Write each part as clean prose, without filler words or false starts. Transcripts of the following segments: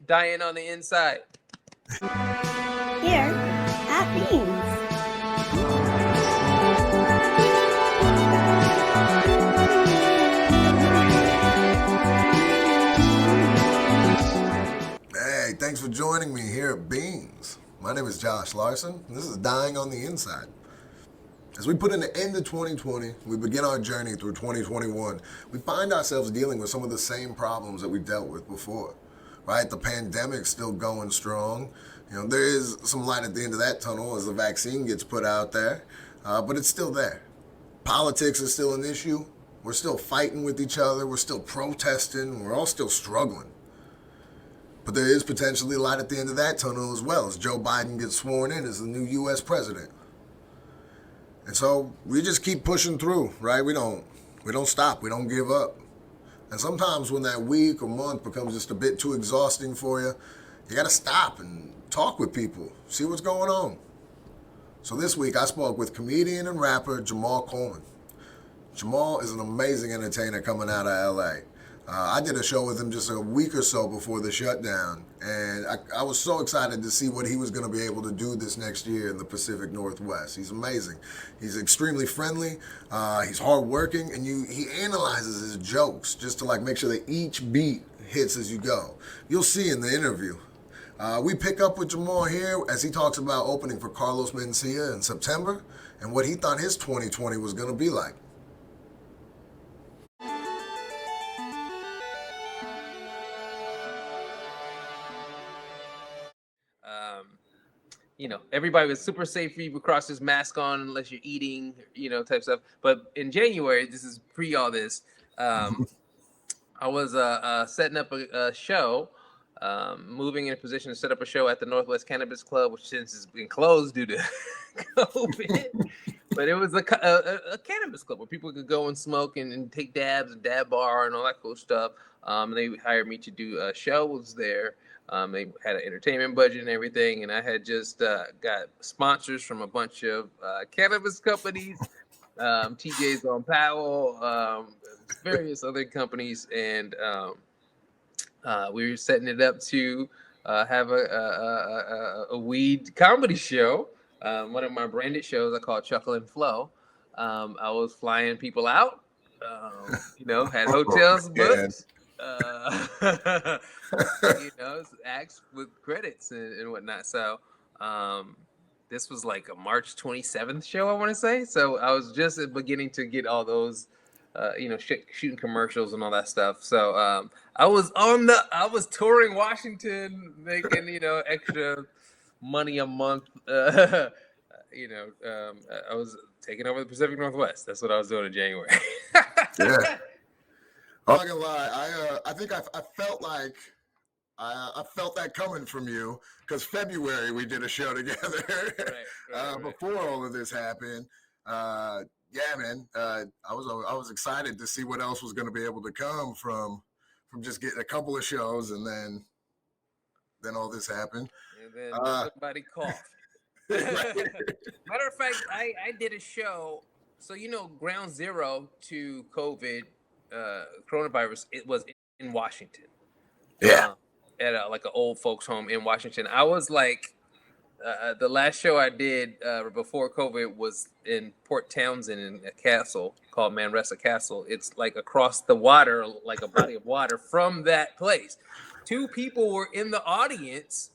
dying on the inside. Here at Beans. Hey, thanks for joining me here at Beans. My name is Josh Larson, and this is Dying on the Inside. As we put an end to 2020, we begin our journey through 2021. We find ourselves dealing with some of the same problems that we've dealt with before, right? The pandemic's still going strong. There is some light at the end of that tunnel as the vaccine gets put out there, but it's still there. Politics is still an issue. We're still fighting with each other. We're still protesting. We're all still struggling. But there is potentially light at the end of that tunnel as well as Joe Biden gets sworn in as the new U.S. president. And so we just keep pushing through, right? We don't stop. We don't give up. And sometimes when that week or month becomes just a bit too exhausting for you, you got to stop and talk with people, see what's going on. So this week I spoke with comedian and rapper Jamal Coleman. Jamal is an amazing entertainer coming out of L.A. I did a show with him just a week or so before the shutdown, and I was so excited to see what he was going to be able to do this next year in the Pacific Northwest. He's amazing. He's extremely friendly. He's hardworking, and he analyzes his jokes just to make sure that each beat hits as you go. You'll see in the interview. We pick up with Jamal here as he talks about opening for Carlos Mencia in September and what he thought his 2020 was going to be like. Everybody was super safe for you to cross this mask on unless you're eating, type stuff. But in January, this is pre all this, I was setting up a show, moving in a position to set up a show at the Northwest Cannabis Club, which since has been closed due to COVID. But it was a cannabis club where people could go and smoke and take dabs and dab bar and all that cool stuff. They hired me to do shows there. They had an entertainment budget and everything, and I had just got sponsors from a bunch of cannabis companies, TJ's on Powell, various other companies, and we were setting it up to have a weed comedy show. One of my branded shows I call Chuckle and Flow. I was flying people out, had hotels booked. Acts with credits and whatnot. So this was like a March 27th show, I want to say. So I was just beginning to get all those, shooting commercials and all that stuff. So I was touring Washington, making, extra money a month. I was taking over the Pacific Northwest. That's what I was doing in January. Yeah. I'm not gonna lie. I think I felt like I felt that coming from you because February we did a show together right. Before all of this happened. Yeah, man. I was excited to see what else was going to be able to come from just getting a couple of shows and then all this happened. And then somebody coughed. Matter of fact, I did a show. So ground zero to COVID. Coronavirus, it was in Washington. Yeah. At an old folks home in Washington. I was the last show I did before COVID was in Port Townsend in a castle called Manresa Castle. It's across the water, like a body of water from that place. 2 people were in the audience.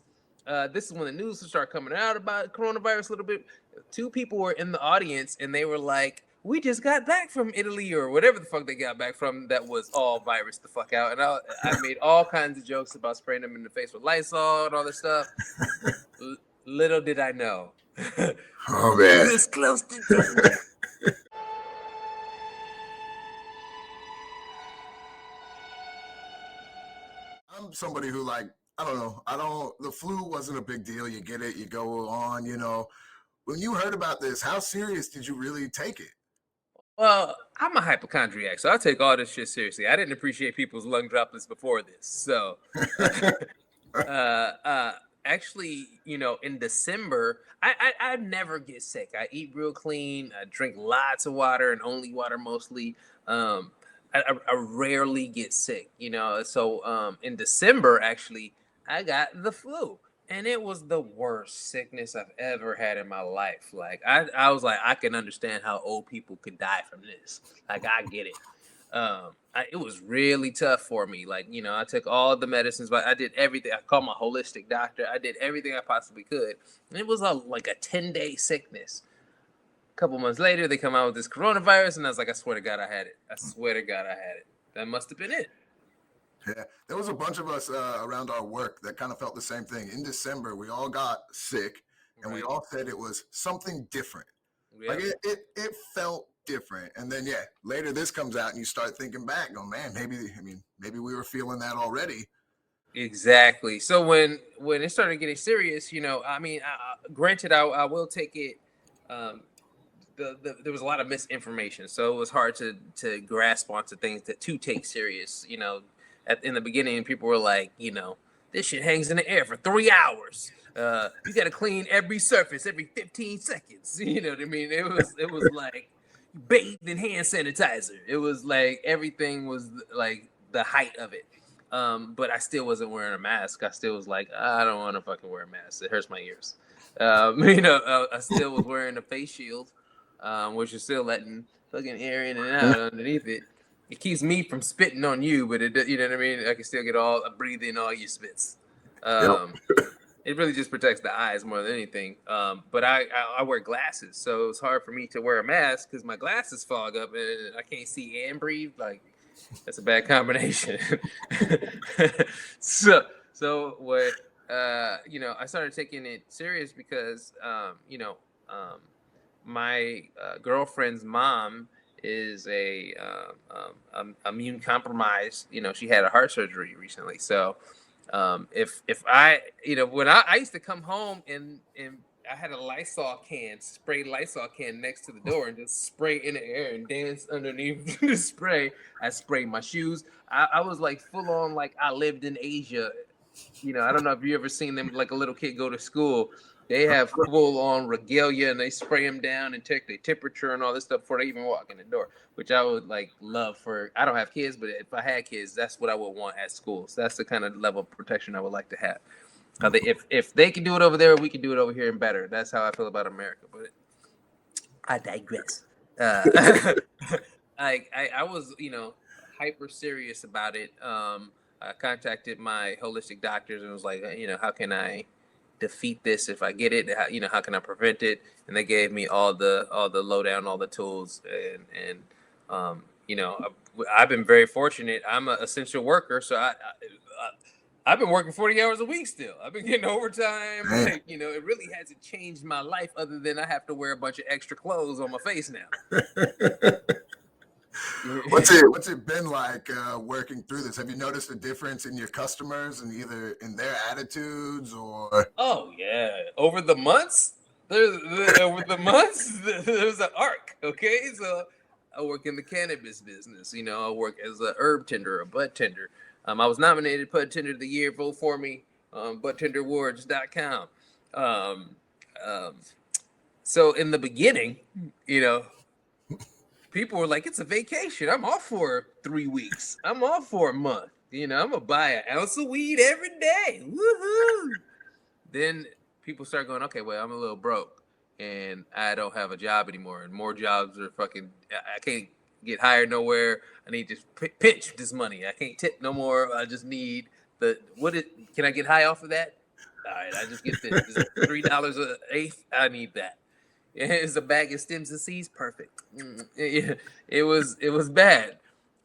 This is when the news started coming out about coronavirus a little bit. 2 people were in the audience and they were like, we just got back from Italy or whatever the fuck they got back from that was all virus the fuck out. And I made all kinds of jokes about spraying them in the face with Lysol and all this stuff. Little did I know. Oh, man. This close to I'm somebody who I don't know. The flu wasn't a big deal. You get it, you go on, When you heard about this, how serious did you really take it? Well, I'm a hypochondriac, so I take all this shit seriously. I didn't appreciate people's lung droplets before this. So, actually, in December, I never get sick. I eat real clean. I drink lots of water and only water mostly. I rarely get sick, So in December, actually, I got the flu. And it was the worst sickness I've ever had in my life. Like I was like, I can understand how old people could die from this. Like I get it. It was really tough for me. Like, I took all the medicines, but I did everything. I called my holistic doctor. I did everything I possibly could. And it was like a 10-day sickness. A couple months later, they come out with this coronavirus, and I was like, I swear to God, I had it. I swear to God, I had it. That must have been it. Yeah, there was a bunch of us around our work that kind of felt the same thing. In December, we all got sick, and we all said it was something different. Yeah. Like it felt different. And then later this comes out, and you start thinking back, going, man, maybe we were feeling that already. Exactly. So when it started getting serious, granted, I will take it. There was a lot of misinformation, so it was hard to grasp onto things to take serious. In the beginning, people were like, this shit hangs in the air for 3 hours. You got to clean every surface every 15 seconds. You know what I mean? It was like bathed in hand sanitizer. It was like everything was like the height of it. But I still wasn't wearing a mask. I still was like, I don't want to fucking wear a mask. It hurts my ears. I still was wearing a face shield, which is still letting fucking air in and out underneath it. It keeps me from spitting on you, but you know what I mean? I can still breathe in all your spits. It really just protects the eyes more than anything. But I wear glasses, so it's hard for me to wear a mask because my glasses fog up and I can't see and breathe. Like, that's a bad combination. so what, I started taking it serious because, my girlfriend's mom is a immune compromised. She had a heart surgery recently. So if I, when I used to come home and I had a sprayed Lysol can next to the door and just spray in the air and dance underneath the spray. I sprayed my shoes. I was like full on, like I lived in Asia. I don't know if you ever seen them, like a little kid go to school. They have full on regalia and they spray them down and check their temperature and all this stuff before they even walk in the door, which I would like love for. I don't have kids, but if I had kids, that's what I would want at school. So that's the kind of level of protection I would like to have. If they can do it over there, we can do it over here and better. That's how I feel about America. But I digress. I was, hyper serious about it. I contacted my holistic doctors and was like, how can I defeat this if I get it? How can I prevent it? And they gave me all the lowdown, all the tools, and I've been very fortunate. I'm an essential worker, so I've been working 40 hours a week still. I've been getting overtime. Like, it really hasn't changed my life other than I have to wear a bunch of extra clothes on my face now. What's it been like working through this? Have you noticed a difference in your customers and either in their attitudes or? Oh yeah, over the months, there's an arc. Okay, so I work in the cannabis business. I work as a herb tender, a bud tender. I was nominated Bud Tender of the Year. Vote for me on budtenderawards.com. So in the beginning, people were like, it's a vacation. I'm off for 3 weeks. I'm off for a month. I'm going to buy an ounce of weed every day. Woohoo! Then people start going, okay, well, I'm a little broke and I don't have a job anymore. And more jobs are I can't get hired nowhere. I need to pinch this money. I can't tip no more. I just need can I get high off of that? All right, I just get this. Is it $3 an eighth? I need that. It's a bag of stems and seeds. Perfect. It was bad.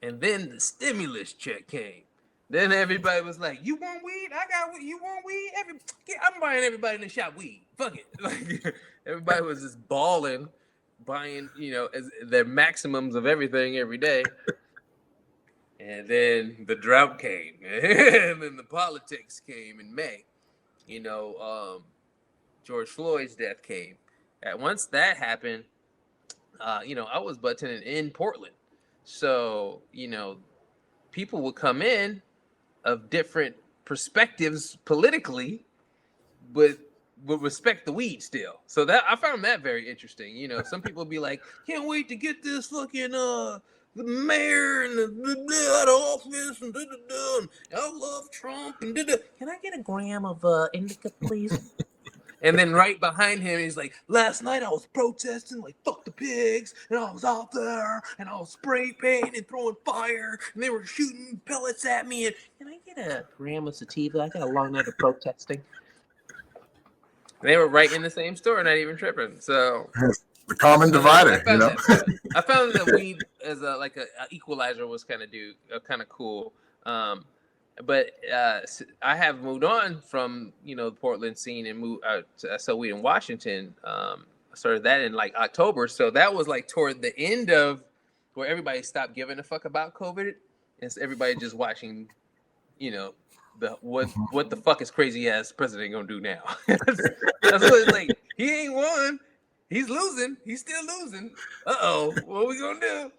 And then the stimulus check came. Then everybody was like, you want weed? I got weed. You want weed? I'm buying everybody in the shop weed. Fuck it. Like, everybody was just buying, as their maximums of everything every day. And then the drought came. And then the politics came in May. George Floyd's death came. Once that happened, I was buttoning in Portland. So, people would come in of different perspectives politically, but would respect the weed still. So that I found that very interesting. Some people would be like, can't wait to get this fucking the mayor and the out of office and I love Trump and Can I get a gram of indica, please? And then right behind him, he's like, last night I was protesting, like, fuck the pigs, and I was out there, and I was spray painting and throwing fire, and they were shooting pellets at me, and can I get a gram of sativa? I got a long night of protesting. And they were right in the same store, not even tripping. So the common divider, I found that weed as a equalizer was kind of cool. But I have moved on from the Portland scene and moved out to sell weed in Washington. I started that in like October, so that was like toward the end of where everybody stopped giving a fuck about COVID, and everybody just watching, what the fuck is crazy ass president gonna do now? That's what it's like. He ain't won. He's losing. He's still losing. What are we gonna do?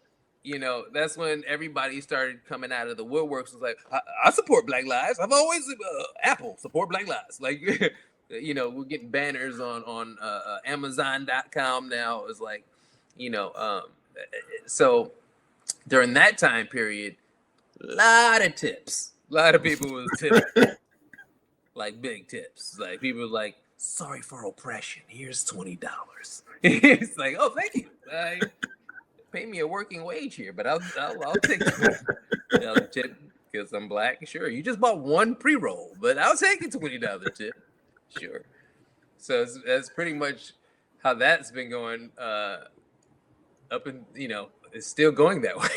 That's when everybody started coming out of the woodworks. Was like, I support Black Lives. I've always Apple support Black Lives. Like, we're getting banners on Amazon.com now. It's like, so during that time period, a lot of tips. A lot of people was tipping, like big tips. Like people like, sorry for oppression. Here's $20. It's like, oh, thank you. Pay me a working wage here, but I'll take $20 tip because I'm Black. Sure, you just bought one pre-roll, but I'll take a $20 tip. Sure. So that's pretty much how that's been going. Up and it's still going that way.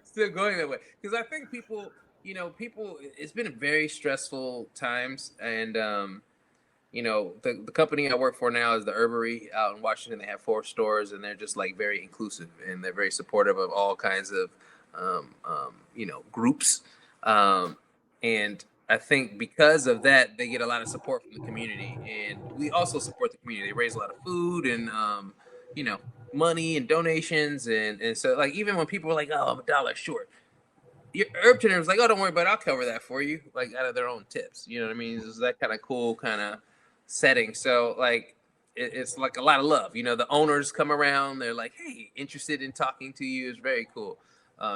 still going that way because I think people. It's been very stressful times, and the company I work for now is the Herbery out in Washington. They have 4 stores, and they're just like very inclusive, and they're very supportive of all kinds of, groups. And I think because of that, they get a lot of support from the community, and we also support the community. They raise a lot of food and, money and donations. And so like, even when people are like, oh, I'm $1 short, your herb tender was like, oh, don't worry about it. I'll cover that for you. Like out of their own tips. You know what I mean? It's that kind of cool kind of setting. So like it's like a lot of love. The owners come around, they're like, hey, interested in talking to you. It's very cool.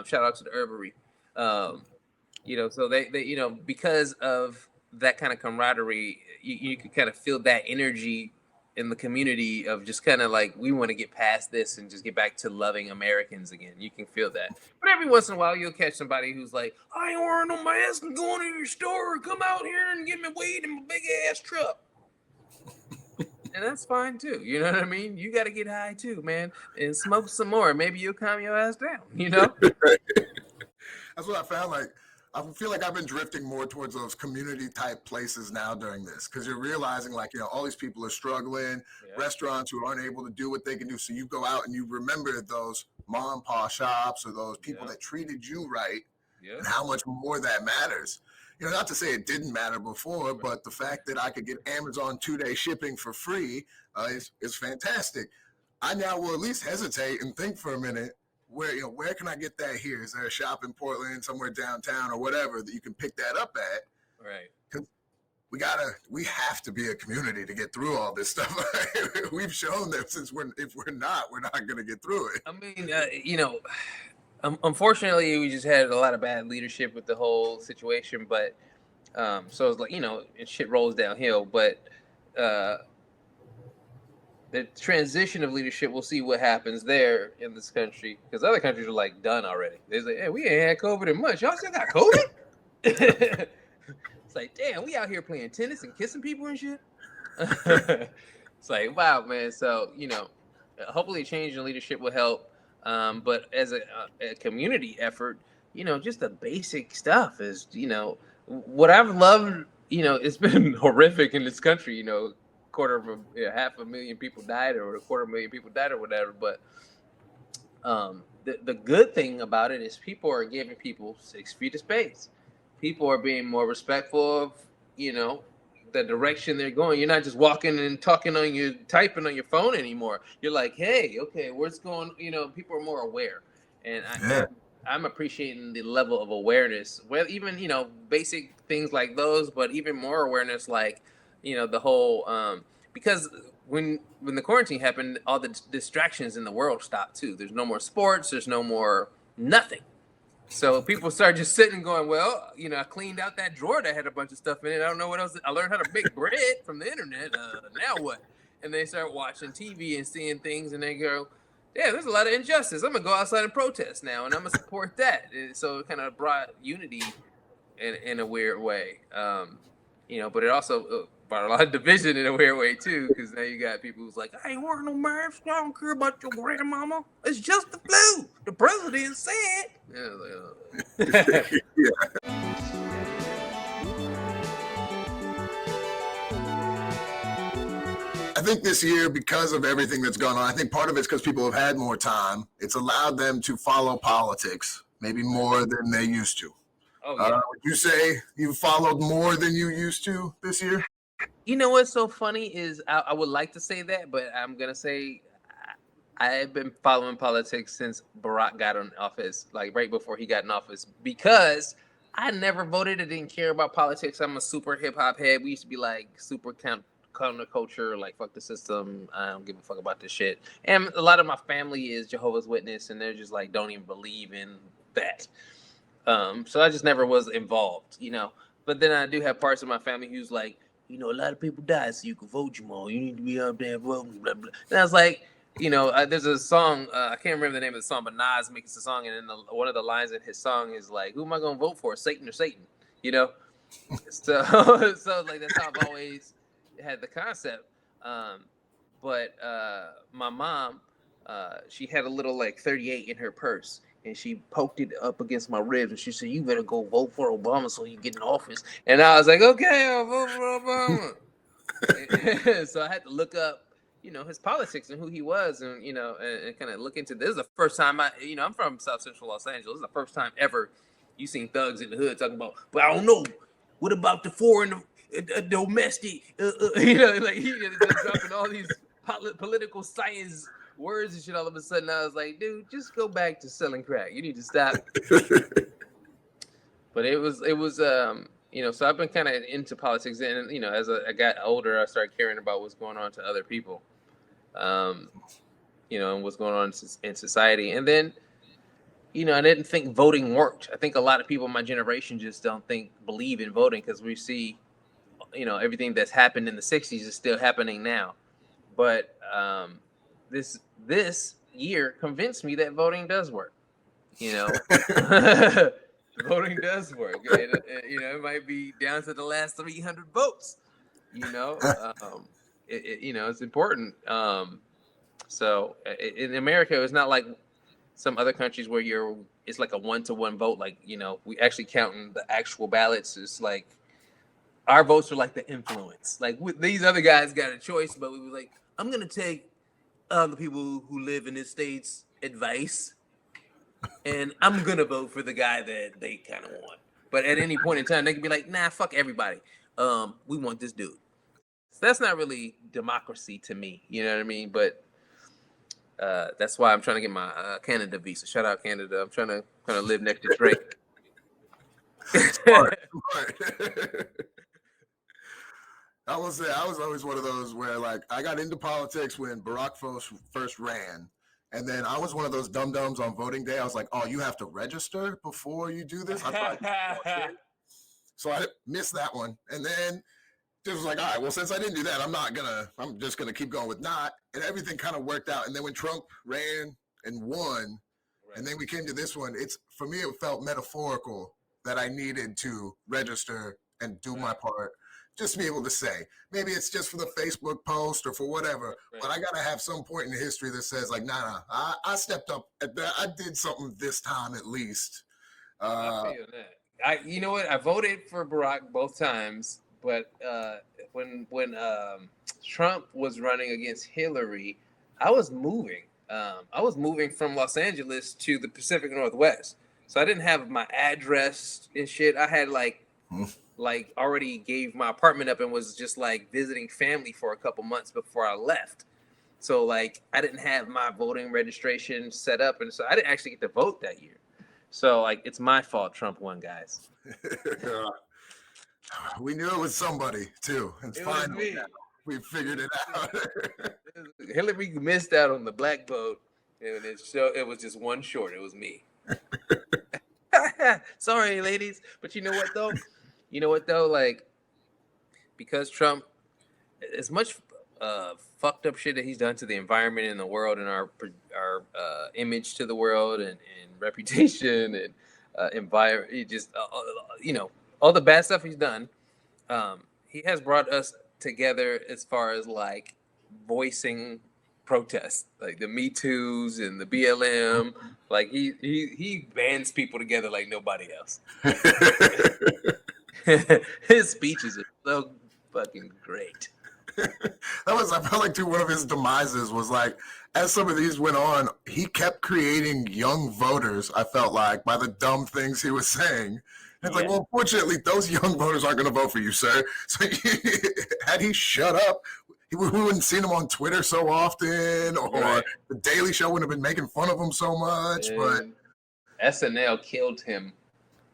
Shout out to the Herbery. So they because of that kind of camaraderie, you can kind of feel that energy in the community of just kind of like, we want to get past this and just get back to loving Americans again. You can feel that. But every once in a while, you'll catch somebody who's like, I ain't wearing no mask and going to your store. Come out here and get me weed in my big ass truck. And that's fine too. You know what I mean? You got to get high too, man, and smoke some more. Maybe you'll calm your ass down, That's what I found. Like, I feel like I've been drifting more towards those community type places now during this, because you're realizing like, all these people are struggling, restaurants who aren't able to do what they can do. So you go out and you remember those mom and pop shops or those people that treated you right and how much more that matters. Not to say it didn't matter before, but the fact that I could get Amazon 2-day shipping for free is fantastic. I now will at least hesitate and think for a minute, where can I get that here? Is there a shop in Portland, somewhere downtown or whatever that you can pick that up at? Right. Because we have to be a community to get through all this stuff. We've shown that if we're not going to get through it. I mean, unfortunately, we just had a lot of bad leadership with the whole situation, but so it's like, shit rolls downhill. But the transition of leadership, we'll see what happens there in this country, because other countries are like done already. They're like, hey, we ain't had COVID in months. Y'all still got COVID? It's like, damn, we out here playing tennis and kissing people and shit. It's like, wow, man. So, hopefully change in leadership will help. But as a community effort, just the basic stuff is, what I've loved, it's been horrific in this country, half a million people died or 250,000 people died or whatever. But the good thing about it is people are giving people 6 feet of space. People are being more respectful of, the direction they're going. You're not just walking and typing on your phone anymore. You're like, hey, okay, where's going? People are more aware, and I'm appreciating the level of awareness. Well, even basic things like those, but even more awareness, like the whole because when the quarantine happened, all the distractions in the world stopped too. There's no more sports. There's no more nothing. So people started just sitting and going, well, you know, I cleaned out that drawer that had a bunch of stuff in it. I don't know what else. I learned how to make bread from the internet. Now what? And they start watching TV and seeing things, and they go, yeah, there's a lot of injustice. I'm gonna go outside and protest now, and I'm gonna support that. And so it kind of brought unity in a weird way, you know. But it also brought a lot of division in a weird way too, because now you got people who's like, I ain't wearing no mask. I don't care about your grandmama. It's just the flu. The president said. I think this year, because of everything that's gone on, I think part of it's because people have had more time. It's allowed them to follow politics, maybe more than they used to. Oh, yeah. Would you say you followed more than you used to this year? You know what's so funny is I would like to say that, but I'm going to say I've been following politics since Barack got in office, like right before he got in office, because I never voted. I didn't care about politics. I'm a super hip hop head. We used to be like super counterculture, like fuck the system. I don't give a fuck about this shit. And a lot of my family is Jehovah's Witness, and they're just like don't even believe in that. So I just never was involved, you know. But then I do have parts of my family who's like, you know, a lot of people die so you can vote, Jamal. You need to be out there voting, blah, blah. And I was like, you know, there's a song, I can't remember the name of the song, but Nas makes a song, and then one of the lines in his song is like, who am I going to vote for, Satan or Satan? You know? So like that's how I've always had the concept. But my mom, she had a little like 38 in her purse, and she poked it up against my ribs, and she said, you better go vote for Obama so you get in office. And I was like, okay, I'll vote for Obama. So I had to look up, you know, his politics and who he was, and, you know, and kind of look into this. Is the first time I'm from South Central Los Angeles. This is the first time ever you seen thugs in the hood talking about, but I don't know, what about the foreign domestic, you know, like he just dropping all these political science words and shit. All of a sudden I was like, dude, just go back to selling crack. You need to stop. But it was you know, so I've been kind of into politics, and, you know, as I got older, I started caring about what's going on to other people, you know, and what's going on in society. And then, you know, I didn't think voting worked. I think a lot of people in my generation just don't believe in voting, because we see, you know, everything that's happened in the 60s is still happening now. But this year convinced me that voting does work. You know, voting does work. You know, it might be down to the last 300 votes. You know, you know, it's important. So in America, it's not like some other countries where it's like a 1-to-1 vote. Like, you know, we actually counting the actual ballots. It's like our votes are like the influence. Like these other guys got a choice, but we were like, I'm gonna take the people who live in this state's advice, and I'm gonna vote for the guy that they kind of want. But at any point in time, they can be like, nah, fuck everybody. We want this dude. So that's not really democracy to me. You know what I mean? But that's why I'm trying to get my Canada visa. Shout out Canada. I'm trying to kind of live next to Drake. Smart. I will say I was always one of those where, like, I got into politics when Barack first ran, and then I was one of those dum-dums on voting day. I was like, oh, you have to register before you do this? I thought so I missed that one. And then just was like, all right, well, since I didn't do that, I'm just gonna keep going with not. And everything kind of worked out. And then when Trump ran and won, right, and then we came to this one, for me, it felt metaphorical that I needed to register and do my part. Just to be able to say, maybe it's just for the Facebook post or for whatever, but I got to have some point in the history that says, like, nah, I stepped up at that. I did something this time at least. I feel that. You know what? I voted for Barack both times, but when Trump was running against Hillary, I was moving. I was moving from Los Angeles to the Pacific Northwest, so I didn't have my address and shit. I had like already gave my apartment up and was just like visiting family for a couple months before I left. So like I didn't have my voting registration set up, and so I didn't actually get to vote that year. So like it's my fault Trump won, guys. We knew it was somebody too. It's fine. We figured it out. Hillary missed out on the black vote, and it was just one short. It was me. Sorry, ladies, but you know what though? Like, because Trump, as much fucked up shit that he's done to the environment and the world and our image to the world and reputation and environment, all the bad stuff he's done. He has brought us together as far as like voicing protests, like the Me Too's and the BLM. Like he bands people together like nobody else. His speeches are so fucking great. I felt like one of his demises was like, as some of these went on, he kept creating young voters, I felt like, by the dumb things he was saying. And it's like, well, unfortunately, those young voters aren't going to vote for you, sir. So had he shut up, we wouldn't have seen him on Twitter so often, or The Daily Show wouldn't have been making fun of him so much. And but SNL killed him.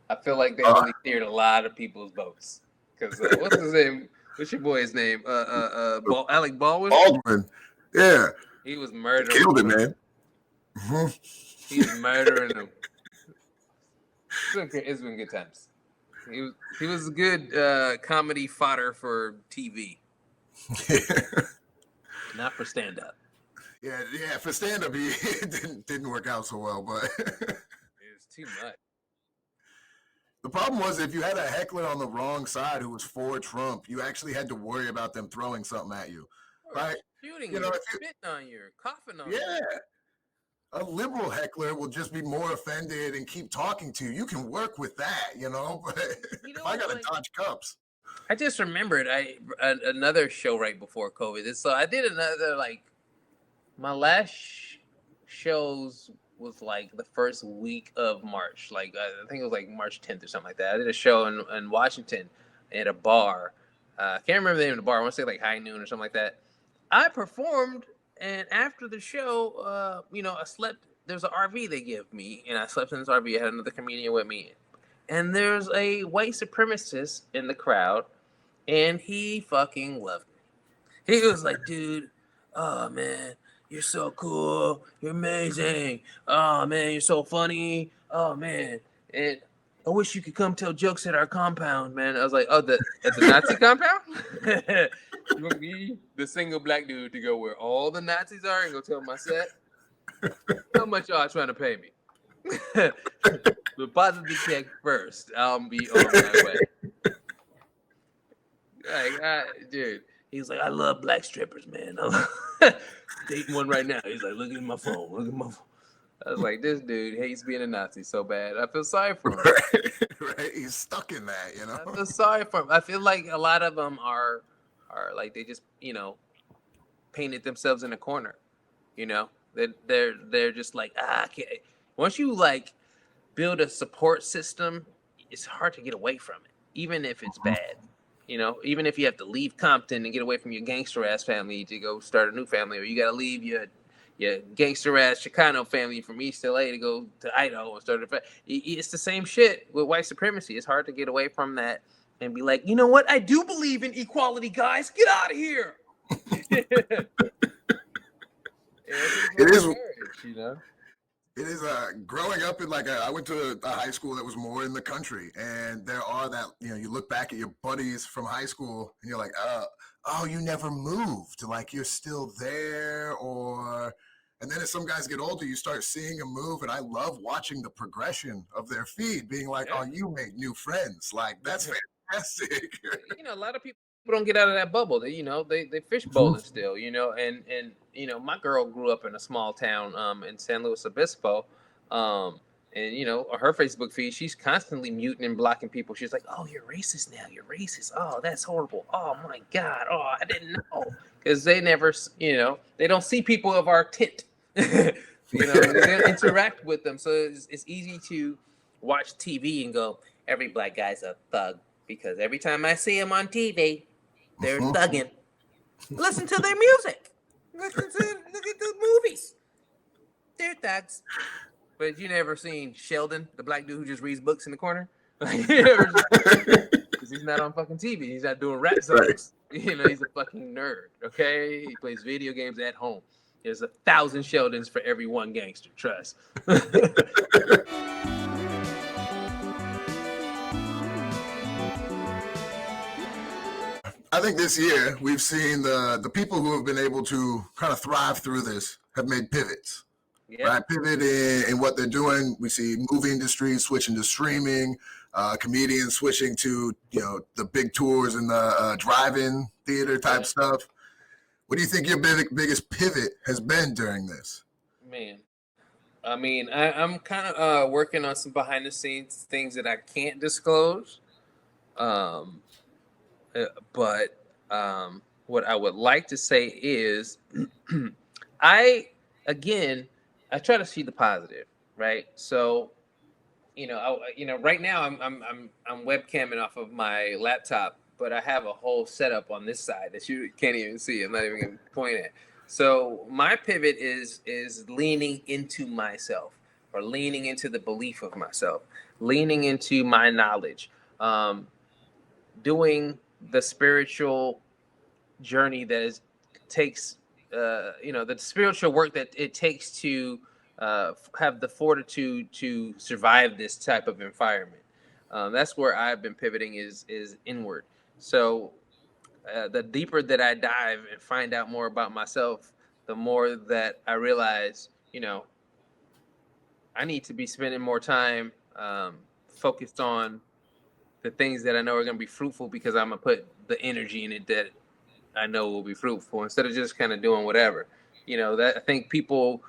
I feel like they really steered a lot of people's votes. Because what's his name? What's your boy's name? Alec Baldwin? Baldwin. Yeah. He was murdering. Killed it, man. He was murdering them. It's been good times. He was a good comedy fodder for TV. Not for stand up. Yeah, for stand up, he didn't work out so well, but it was too much. The problem was if you had a heckler on the wrong side who was for Trump, you actually had to worry about them throwing something at you. Right? Shooting you, spitting on you, coughing on you. Yeah. A liberal heckler will just be more offended and keep talking to you. You can work with that, but if I got to dodge cups. I just remembered another show right before COVID. So I did another, my last shows was like the first week of March. Like I think it was like March 10th or something like that. I did a show in Washington at a bar. I can't remember the name of the bar. I want to say like High Noon or something like that. I performed, and after the show, I slept. There's an RV they give me, and I slept in this RV. I had another comedian with me, and there's a white supremacist in the crowd, and he fucking loved me. He was like, dude, oh man, you're so cool. You're amazing. Oh, man, you're so funny. Oh, man. And I wish you could come tell jokes at our compound, man. I was like, at the Nazi compound? You want me, the single black dude, to go where all the Nazis are and go tell my set? How much y'all trying to pay me? Deposit the check first. I'll be on my way. Dude. He was like, I love black strippers, man. I'm dating one right now. He's like, look at my phone. I was like, this dude hates being a Nazi so bad. I feel sorry for him. Right. He's stuck in that, I feel sorry for him. I feel like a lot of them are like they just, painted themselves in a corner. They're just like, I can't. Once you like build a support system, it's hard to get away from it, even if it's bad. Even if you have to leave Compton and get away from your gangster ass family to go start a new family, or you got to leave your gangster ass Chicano family from East LA to go to Idaho and start a family. It's the same shit with white supremacy. It's hard to get away from that and be like, you know what? I do believe in equality, guys. Get out of here. It is. It is growing up in I went to a high school that was more in the country, and there are that, you look back at your buddies from high school and you're like, oh, you never moved, like you're still there, and then as some guys get older, you start seeing them move, and I love watching the progression of their feed, being like, oh, you make new friends, like that's fantastic. A lot of people don't get out of that bubble. They fish bowling still, and my girl grew up in a small town in San Luis Obispo, and her Facebook feed, she's constantly muting and blocking people. She's like, oh, you're racist now. You're racist. Oh, that's horrible. Oh my God. Oh, I didn't know. Because they never, they don't see people of our tint. They don't interact with them. So it's easy to watch TV and go, every black guy's a thug. Because every time I see them on TV, they're thugging. Listen to their music. Look at the movies. They're thugs. But you never seen Sheldon, the black dude who just reads books in the corner? Because he's not on fucking TV. He's not doing rap songs. He's a fucking nerd. Okay, he plays video games at home. There's 1,000 Sheldons for every one gangster. Trust. I think this year we've seen the people who have been able to kind of thrive through this have made pivots. Yep. Right, pivot in what they're doing. We see movie industries switching to streaming, comedians switching to the big tours and the drive-in theater type stuff. What do you think your biggest pivot has been during this? Man, I mean, I'm kind of working on some behind the scenes things that I can't disclose. But what I would like to say is, I try to see the positive, right? So, right now I'm webcamming off of my laptop, but I have a whole setup on this side that you can't even see. I'm not even going to point at. So my pivot is leaning into myself, or leaning into the belief of myself, leaning into my knowledge, doing the spiritual journey that takes the spiritual work that it takes to have the fortitude to survive this type of environment. That's where I've been pivoting is inward. So the deeper that I dive and find out more about myself, the more that I realize, I need to be spending more time focused on the things that I know are going to be fruitful, because I'm going to put the energy in it that I know will be fruitful, instead of just kind of doing whatever. That I think people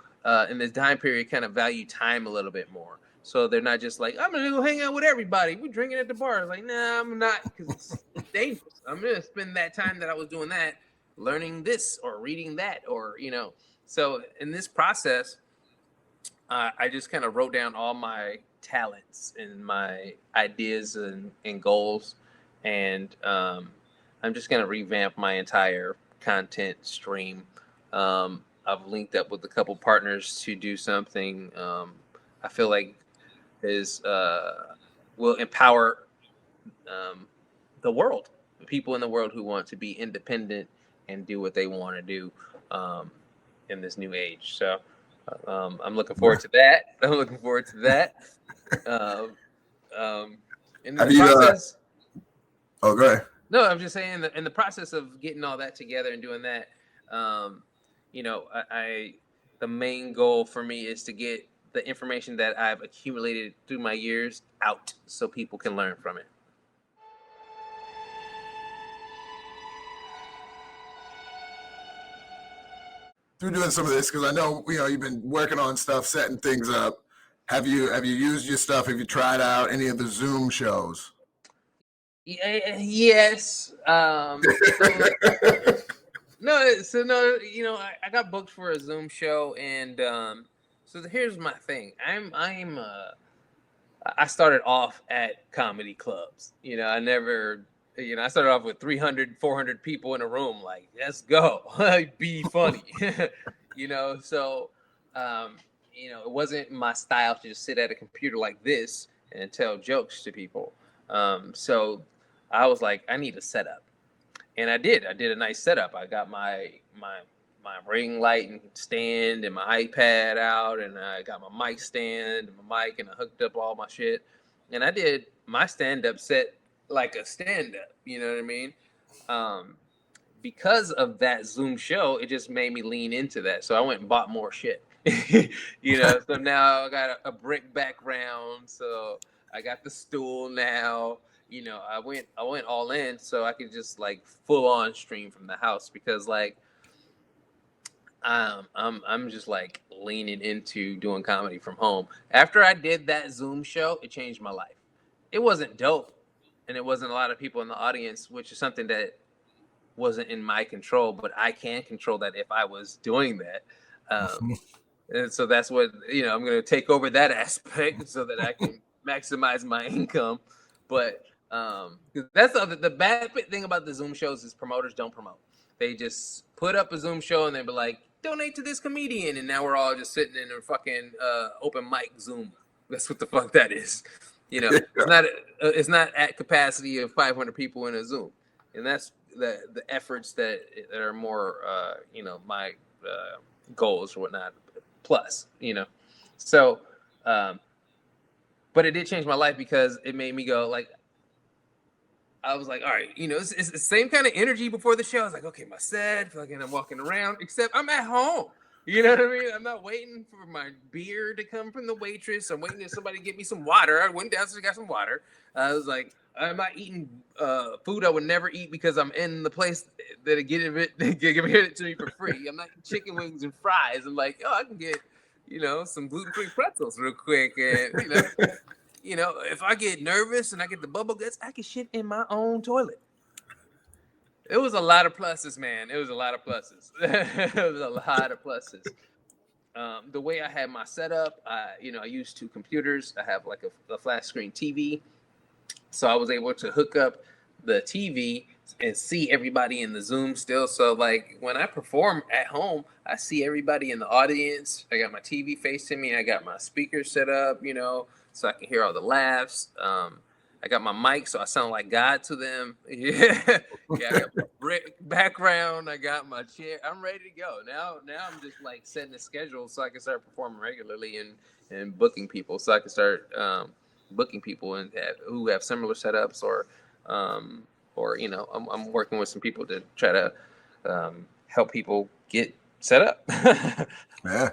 in this time period kind of value time a little bit more. So they're not just like, I'm going to go hang out with everybody. We're drinking at the bar. Like, nah, I'm not, because it's dangerous. I'm going to spend that time that I was doing that, learning this or reading that, or, So in this process, I just kind of wrote down all my talents and my ideas and goals. And I'm just going to revamp my entire content stream. I've linked up with a couple partners to do something I feel like will empower the world, the people in the world who want to be independent and do what they want to do in this new age. So I'm looking forward to that. In the process. Oh, go ahead. No, I'm just saying that in the process of getting all that together and doing that, the main goal for me is to get the information that I've accumulated through my years out so people can learn from it. Through doing some of this, because I know you've been working on stuff, setting things up. Have you used your stuff? Have you tried out any of the Zoom shows? Yes. I got booked for a Zoom show, and so here's my thing. I started off at comedy clubs. I never, I started off with 300, 400 people in a room. Like, let's go, be funny. So it wasn't my style to just sit at a computer like this and tell jokes to people. So I was like, I need a setup. And I did a nice setup. I got my ring light and stand and my iPad out, and I got my mic stand and my mic, and I hooked up all my shit. And I did my stand-up set like a stand-up, you know what I mean? Because of that Zoom show, it just made me lean into that. So I went and bought more shit. So now I got a brick background, so I got the stool now. I went all in so I could just like full on stream from the house, because like I'm just like leaning into doing comedy from home. After I did that Zoom show, it changed my life. It wasn't dope, and it wasn't a lot of people in the audience, which is something that wasn't in my control, but I can control that if I was doing that. And so that's what, I'm going to take over that aspect so that I can maximize my income. But that's the bad thing about the Zoom shows is promoters don't promote. They just put up a Zoom show and they be like, donate to this comedian. And now we're all just sitting in a fucking open mic Zoom. That's what the fuck that is. It's not at capacity of 500 people in a Zoom. and that's the efforts that are more my goals or whatnot plus, so but it did change my life because it made me go like, I was like, all right, it's the same kind of energy before the show. I was like, okay, my set, fucking, I'm walking around, except I'm at home. You know what I mean? I'm not waiting for my beer to come from the waitress. I'm waiting for somebody to get me some water. I went downstairs and got some water. I was like, I'm not eating food I would never eat because I'm in the place that give it to me for free. I'm not eating chicken wings and fries. I'm like, oh, I can get, some gluten-free pretzels real quick. And, if I get nervous and I get the bubble guts, I can shit in my own toilet. It was a lot of pluses, man. It was a lot of pluses. It was a lot of pluses. The way I had my setup, I used 2 computers. I have like a flat screen TV. So I was able to hook up the TV and see everybody in the Zoom still. So like when I perform at home, I see everybody in the audience. I got my TV facing me. I got my speakers set up, so I can hear all the laughs. I got my mic, so I sound like God to them. Yeah, I got my background. I got my chair. I'm ready to go. Now I'm just like setting the schedule so I can start performing regularly and booking people. So I can start booking people who have similar setups, or I'm working with some people to try to help people get set up. Yeah.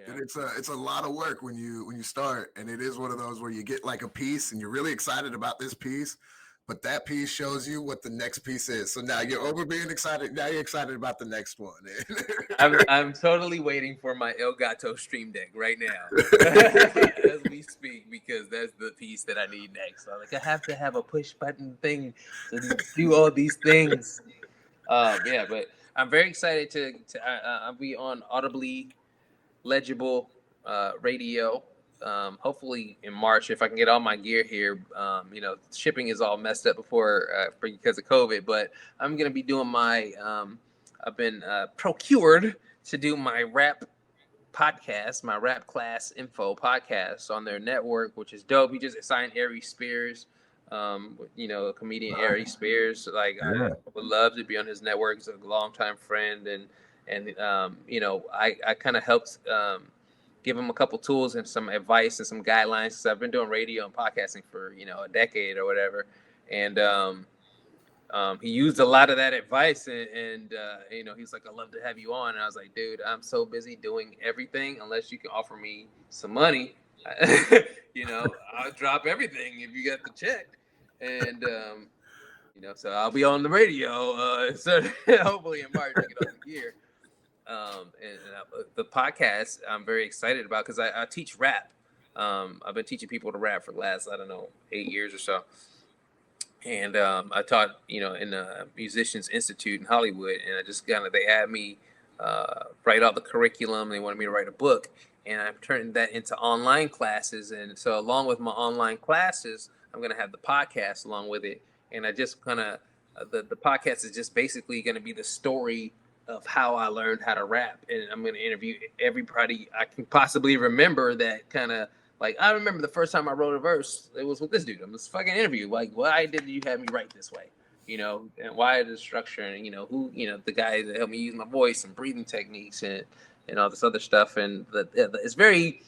And it's a lot of work when you start, and it is one of those where you get like a piece and you're really excited about this piece, but that piece shows you what the next piece is. So now you're over being excited. Now you're excited about the next one. I'm totally waiting for my Elgato Stream Deck right now as we speak, because that's the piece that I need next. So I have to have a push button thing to do all these things. Yeah, but I'm very excited to I'll be on Audibly Legible radio. Hopefully in March, if I can get all my gear here. Shipping is all messed up because of COVID, but I'm gonna be doing my. I've been procured to do my rap podcast, my rap class info podcast on their network, which is dope. He just signed Ari Spears, comedian Ari Spears. Like, I would love to be on his network. He's a longtime friend, and I kind of helped give him a couple tools and some advice and some guidelines. So I've been doing radio and podcasting for a decade or whatever, and he used a lot of that advice, and he's like, "I'd love to have you on." And I was like, "Dude, I'm so busy doing everything. Unless you can offer me some money, I'll drop everything if you got the check." And so I'll be on the radio. So hopefully in March to get on the gear. The podcast I'm very excited about because I teach rap. I've been teaching people to rap for the last 8 years or so. And I taught, in a Musicians Institute in Hollywood, and I just they had me write all the curriculum. They wanted me to write a book, and I'm turning that into online classes. And so, along with my online classes, I'm going to have the podcast along with it. And I just the podcast is just basically going to be the story of how I learned how to rap, and I'm going to interview everybody I can possibly remember that kind of. Like, I remember the first time I wrote a verse, it was with this dude. I'm this fucking interview. Like, why did you have me write this way? And why the structure, and, who, the guy that helped me use my voice and breathing techniques and all this other stuff. And it's very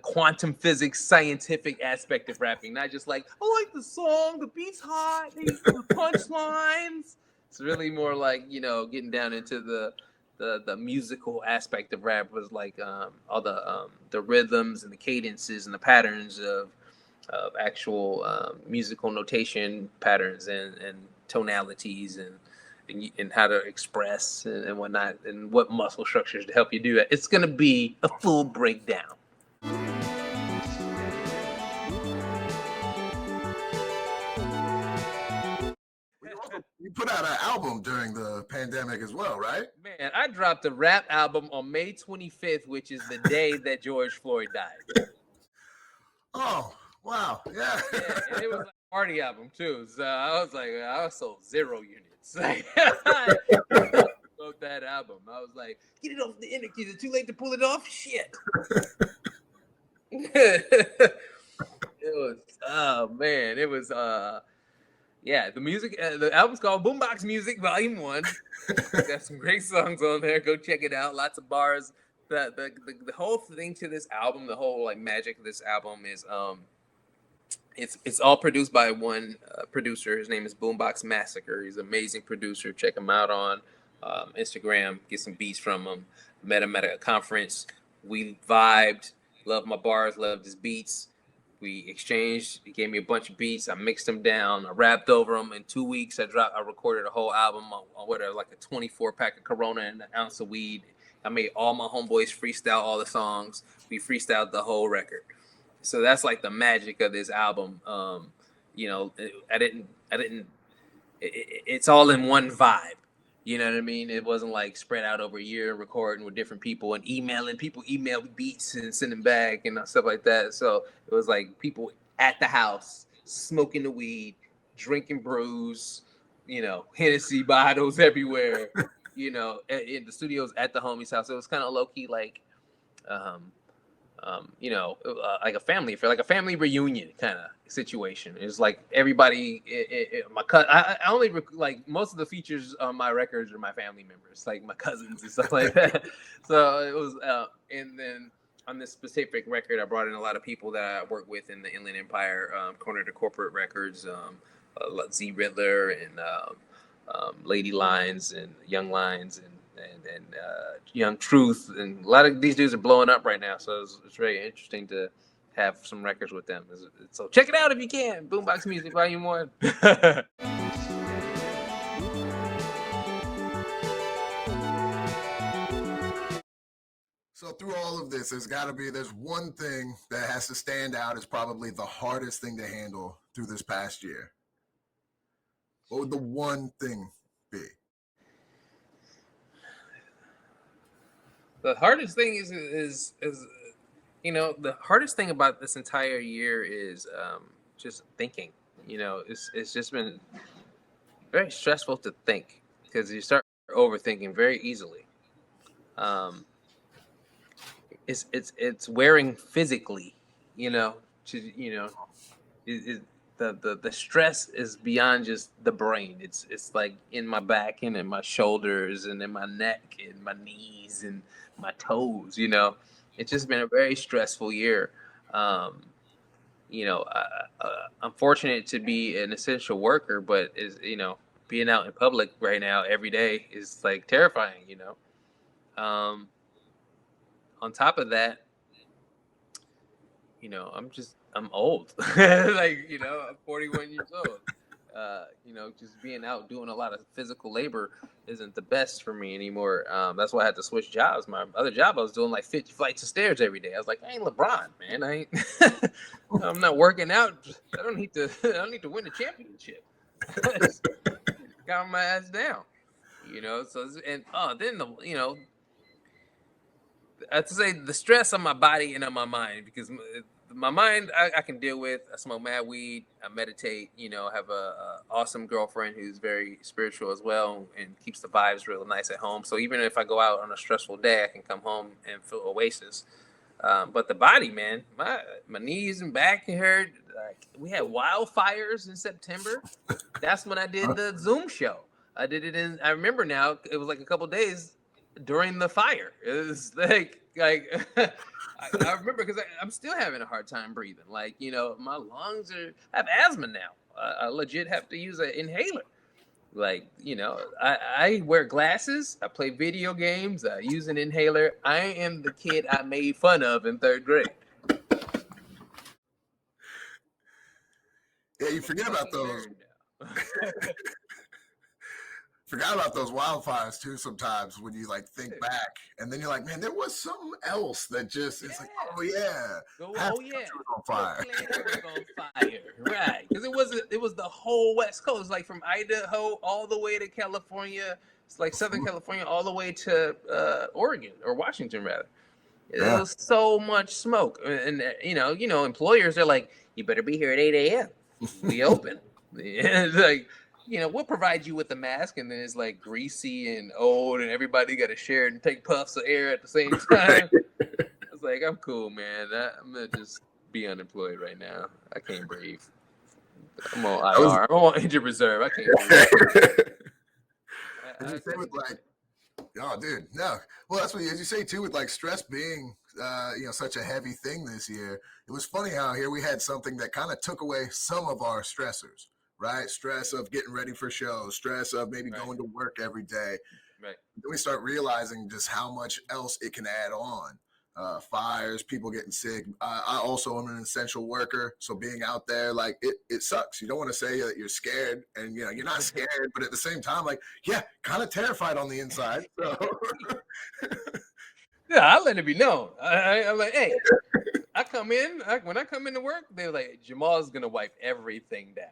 quantum physics, scientific aspect of rapping. Not just like, I like the song, the beat's hot, the punchlines. It's really more like, getting down into the musical aspect of rap, was like all the rhythms and the cadences and the patterns of actual musical notation patterns and tonalities and how to express and whatnot, and what muscle structures to help you do that. It's going to be a full breakdown. You put out an album during the pandemic as well, right? Man, I dropped a rap album on May 25th, which is the day that George Floyd died. Oh, wow. Yeah. And it was like a party album, too. So I was like, I sold 0 units. I wrote that album. I was like, get it off the internet. Is it too late to pull it off? Shit. It was, oh, man. It was, Yeah, the music, the album's called Boombox Music Volume 1. Got some great songs on there. Go check it out. Lots of bars. The whole thing to this album, the whole like magic of this album is it's all produced by one producer. His name is Boombox Massacre. He's an amazing producer. Check him out on Instagram. Get some beats from him. Met him at a conference. We vibed. Loved my bars. Loved his beats. We exchanged. He gave me a bunch of beats. I mixed them down. I rapped over them. In 2 weeks, I recorded a whole album on whatever, like a 24 pack of Corona and an ounce of weed. I made all my homeboys freestyle all the songs. We freestyled the whole record. So that's like the magic of this album. It's all in one vibe. You know what I mean? It wasn't like spread out over a year recording with different people and emailing. People email beats and send them back and stuff like that. So it was like people at the house smoking the weed, drinking brews, Hennessy bottles everywhere, in the studios at the homie's house. It was kind of low key like, like a family affair, like a family reunion kind of situation. It's like everybody, my cousin. I only like most of the features on my records are my family members, like my cousins and stuff like that. So it was, and then on this specific record, I brought in a lot of people that I work with in the Inland Empire, Corner to Corporate Records, Z Riddler and Lady Lines and Young Lines and Young Truth, and a lot of these dudes are blowing up right now, so it's very interesting to have some records with them. So check it out if you can. Boombox Music Volume 1. So through all of this, there's one thing that has to stand out as probably the hardest thing to handle through this past year. What would the one thing be? The hardest thing is the hardest thing about this entire year is just thinking. It's just been very stressful to think because you start overthinking very easily. It's wearing physically, the stress is beyond just the brain. It's like in my back and in my shoulders and in my neck and my knees and my toes. It's just been a very stressful year. I'm fortunate to be an essential worker, but being out in public right now every day is like terrifying. On top of that, I'm old. I'm 41 years old. Just being out doing a lot of physical labor isn't the best for me anymore. That's why I had to switch jobs. My other job, I was doing like 50 flights of stairs every day. I was like, I ain't LeBron, man. I'm not working out. I don't need to win the championship. Got my ass down. So then I have to say the stress on my body and on my mind, because my mind I can deal with. I smoke mad weed. I meditate. I have a awesome girlfriend who's very spiritual as well and keeps the vibes real nice at home. So even if I go out on a stressful day, I can come home and feel oasis. But the body, man, my knees and back hurt. Like, we had wildfires in September. That's when I did the Zoom show. I did it I remember now. It was like a couple days during the fire. It was like I remember because I'm still having a hard time breathing. Like, my lungs I have asthma now. I legit have to use an inhaler. Like, I wear glasses. I play video games. I use an inhaler. I am the kid I made fun of in 3rd grade. Yeah, you forget about those. Forgot about those wildfires too sometimes when you like think back, and then you're like, man, there was something else that just it's like, oh yeah, was on fire. Was on fire, right? Because it was the whole West Coast, like from Idaho all the way to California. It's like Southern California all the way to Oregon or Washington rather. There was so much smoke, and employers are like, you better be here at 8 a.m. We open. It's like, we'll provide you with the mask, and then it's like greasy and old, and everybody got to share and take puffs of air at the same time. It's like, I'm cool, man. I'm gonna just be unemployed right now. I can't breathe. I'm on That was- IR. I'm on injured reserve. I can't do that. As you say with like, oh, dude, no. Well, that's what as you say too with like stress being, such a heavy thing this year. It was funny how here we had something that kind of took away some of our stressors, right? Stress of getting ready for shows, stress of maybe going to work every day. Right. Then we start realizing just how much else it can add on. Fires, people getting sick. I also am an essential worker, so being out there, like it sucks. You don't want to say that you're scared, and you're not scared, but at the same time, like kind of terrified on the inside. So. Yeah, I let it be known. I'm like, hey, when I come into work, they're like, Jamal's gonna wipe everything down.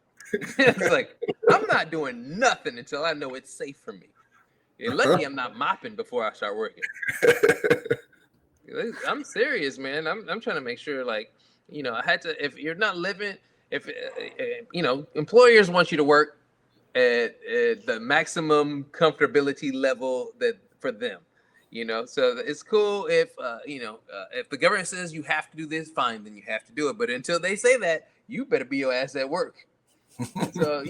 It's like I'm not doing nothing until I know it's safe for me. You're lucky I'm not mopping before I start working. I'm serious, man. I'm trying to make sure, like, I had to. If you're not living, if employers want you to work at the maximum comfortability level that for them, so it's cool if if the government says you have to do this, fine, then you have to do it. But until they say that, you better be your ass at work. So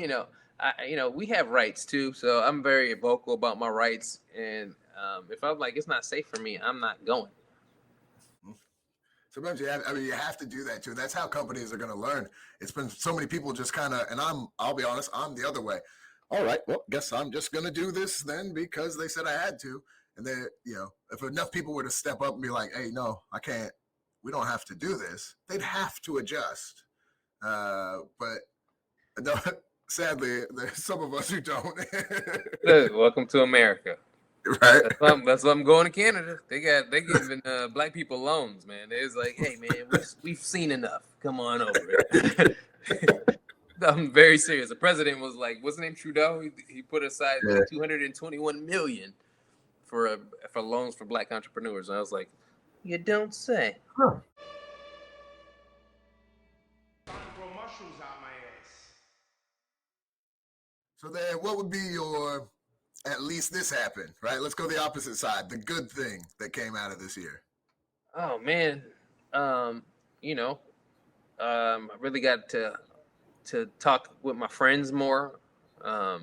we have rights too. So I'm very vocal about my rights, and if I'm like it's not safe for me, I'm not going. Sometimes you have to do that too. That's how companies are going to learn. It's been so many people just kind of, and I'll be honest, I'm the other way. All right, well, guess I'm just going to do this then because they said I had to. And then, if enough people were to step up and be like, hey, no, I can't, we don't have to do this, they'd have to adjust. But no, sadly, there's some of us who don't. Welcome to America. Right. That's why I'm going to Canada. They giving black people loans, man. It's like, hey, man, we've seen enough. Come on over. I'm very serious. The president was like, what's his name, Trudeau? He put aside like $221 million for loans for black entrepreneurs. And I was like, you don't say. Huh. So then, what would be your? At least this happened, right? Let's go the opposite side. The good thing that came out of this year. Oh man, I really got to talk with my friends more. I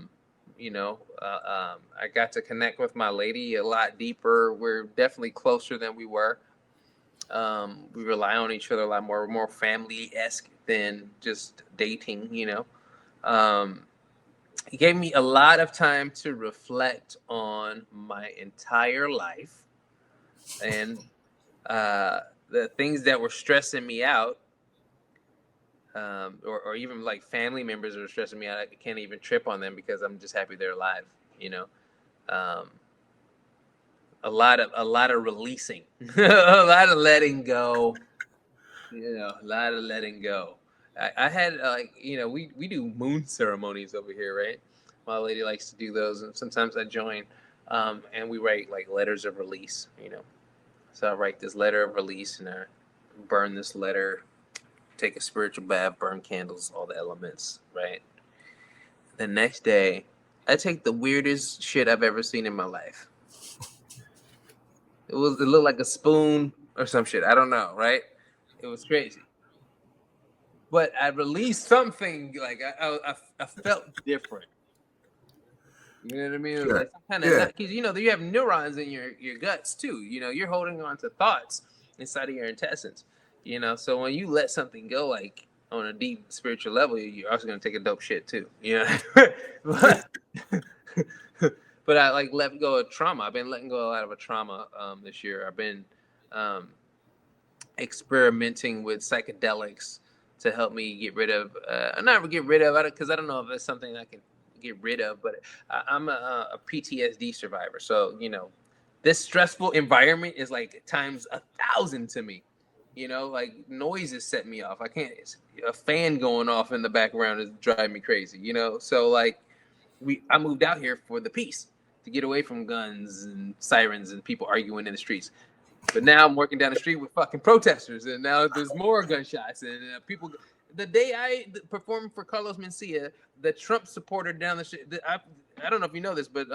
got to connect with my lady a lot deeper. We're definitely closer than we were. We rely on each other a lot more family-esque than just dating. It gave me a lot of time to reflect on my entire life and the things that were stressing me out, or even like family members that are stressing me out. I can't even trip on them because I'm just happy they're alive. A lot of releasing, a lot of letting go. A lot of letting go. I had we do moon ceremonies over here, right? My lady likes to do those, and sometimes I join, and we write like letters of release. So I write this letter of release, and I burn this letter, take a spiritual bath, burn candles, all the elements, right? The next day, I take the weirdest shit I've ever seen in my life. It looked like a spoon or some shit. I don't know, right? It was crazy. But I released something like I felt different. You know what I mean? Sure. Like some kind of because you have neurons in your guts too. You're holding on to thoughts inside of your intestines. So when you let something go, like on a deep spiritual level, you're also gonna take a dope shit too. But I like let go of trauma. I've been letting go a lot of a trauma this year. I've been experimenting with psychedelics to help me get rid of, not get rid of it because I don't know if it's something I can get rid of, but I'm a PTSD survivor. So, this stressful environment is like times 1,000 to me. Like noises set me off. I can't, a fan going off in the background is driving me crazy, So like I moved out here for the peace to get away from guns and sirens and people arguing in the streets. But now I'm working down the street with fucking protesters, and now there's more gunshots and people. The day I performed for Carlos Mencia, the Trump supporter down the street. I don't know if you know this, but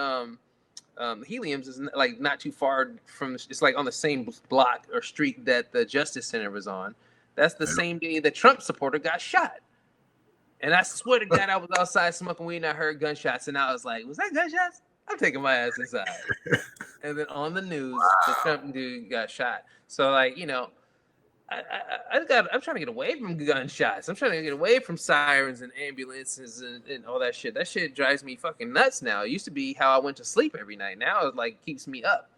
Helium's is like not too far from. It's like on the same block or street that the Justice Center was on. That's the same day the Trump supporter got shot. And I swear to God, I was outside smoking weed and I heard gunshots, and I was like, "Was that gunshots? I'm taking my ass inside." And then on the news, the Trump dude got shot. So like, I'm trying to get away from gunshots. I'm trying to get away from sirens and ambulances and all that shit. That shit drives me fucking nuts now. It used to be how I went to sleep every night. Now it like keeps me up,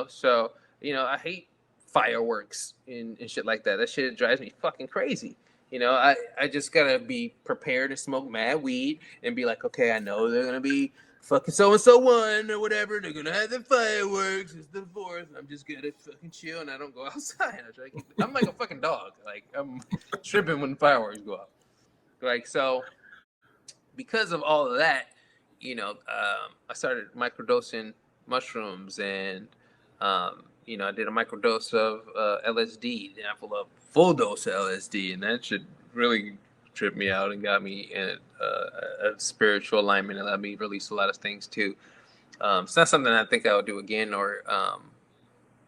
So, I hate fireworks and shit like that. That shit drives me fucking crazy. I just gotta be prepared to smoke mad weed and be like, okay, I know they're gonna be fucking so-and-so one or whatever. They're gonna have the fireworks. It's the 4th. I'm just gonna fucking chill and I don't go outside. I'm like a fucking dog. Like I'm tripping when fireworks go off. Like so, because of all of that, I started microdosing mushrooms and I did a microdose of LSD. Then I pulled up full dose of LSD, and that should really tripped me out and got me in a spiritual alignment and let me release a lot of things too. It's not something I think I would do again or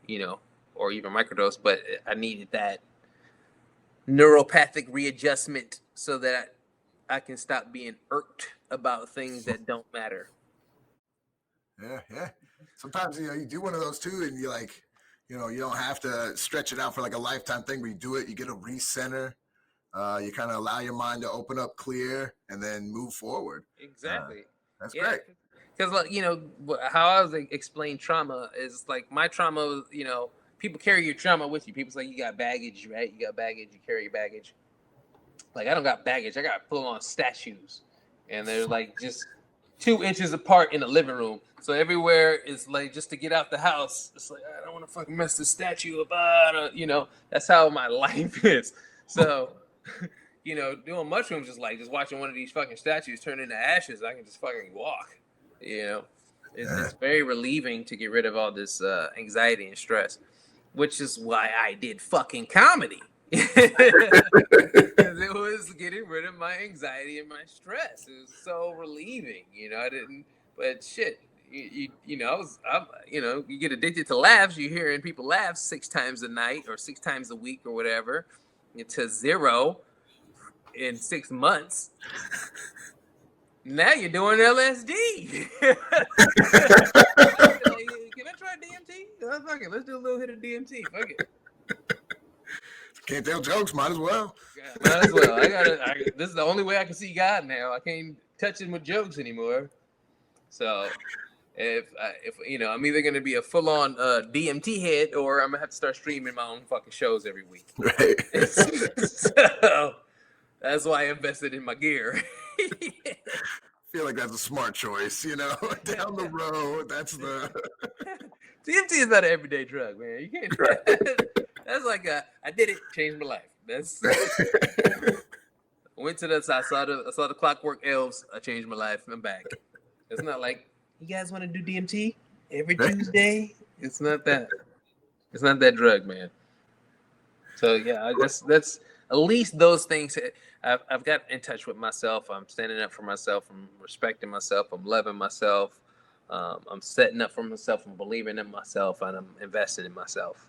even microdose, but I needed that neuropathic readjustment so that I can stop being irked about things that don't matter. Yeah. Sometimes, you do one of those too, and you like, you don't have to stretch it out for like a lifetime thing, but you do it, you get a recenter. You kind of allow your mind to open up clear and then move forward. Exactly. That's great. Because, how I was explain trauma is like my trauma, people carry your trauma with you. People say you got baggage, right? You got baggage, you carry your baggage. Like, I don't got baggage. I got full-on statues. And they're like just 2 inches apart in the living room. So everywhere is like just to get out the house. It's like, I don't want to fucking mess the statue up. That's how my life is. So... doing mushrooms is like just watching one of these fucking statues turn into ashes. I can just fucking walk. It's very relieving to get rid of all this anxiety and stress, which is why I did fucking comedy. It was getting rid of my anxiety and my stress. It was so relieving. But shit. You get addicted to laughs. You're hearing people laugh 6 times a night or 6 times a week or whatever. To 0 in 6 months. Now you're doing LSD. Can I try DMT? Fuck it. Let's do a little hit of DMT. Fuck it. Can't tell jokes. Might as well. Yeah, might as well. This is the only way I can see God now. I can't touch him with jokes anymore. So if I'm either gonna be a full-on DMT head or I'm gonna have to start streaming my own fucking shows every week. Right. So that's why I invested in my gear. I feel like that's a smart choice, down the road. That's the DMT is not an everyday drug, man. You can't. That's like I did it, changed my life. That's. Went to I saw the Clockwork Elves. I changed my life. I'm back. It's not like you guys want to do DMT every Tuesday. It's not that. It's not that drug, man. So yeah, that's at least those things. I've got in touch with myself. I'm standing up for myself. I'm respecting myself. I'm loving myself. I'm setting up for myself. I'm believing in myself, and I'm investing in myself.